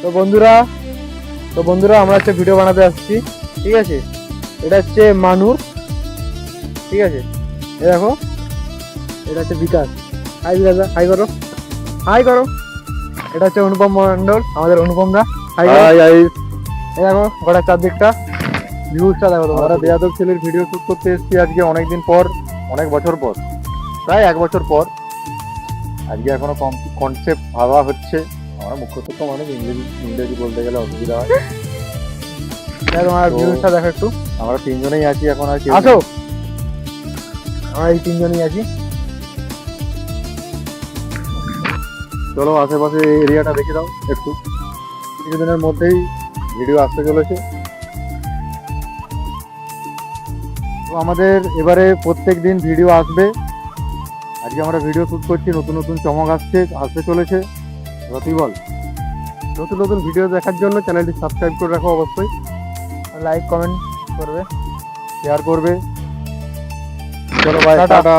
তো বন্ধুরা আমরা হচ্ছে ভিডিও বানাতে আসছি, ঠিক আছে। এটা হচ্ছে মানুষ, ঠিক আছে। এ দেখো, এটা হচ্ছে বিকাশ। হাই বিকাশ দা, হাই করো, হাই করো। এটা হচ্ছে অনুপম মন্ডল, আমাদের অনুপম দা। High high. এ দেখো গোটা চারদিকটা ভিউজটা দেখো। আমরা বেয়াদব ছেলের ভিডিও শুট করতে এসেছি আজকে অনেকদিন পর, অনেক বছর পর, প্রায় 1 বছর পর। আজকে এখনো কনসেপ্ট ভাবা হচ্ছে। আমরা মুখ্যত মানুষ, ইংরেজি বলতে গেলে অসুবিধা হয়। তোমার তো- ভিউজটা দেখো একটু। আমরা 3 জনেই আছি এখন, আর কেউ আসো, নেই। আমরা এই 3 জনই আছি। চলো আশেপাশে এরিয়াটা দেখে দাও একটু। কিছুদিনের মধ্যেই ভিডিও আসতে চলেছে। তো আমাদের এবারে প্রত্যেক দিন ভিডিও আসবে। আজকে আমরা ভিডিও শুট করছি, নতুন নতুন চমক আসতে চলেছে। এবার তুই বল। নতুন নতুন ভিডিও দেখার জন্য চ্যানেলটি সাবস্ক্রাইব করে রাখো অবশ্যই, লাইক কমেন্ট করবে। শেয়ার করবে। চলো ভাই, টাটা। টাটা।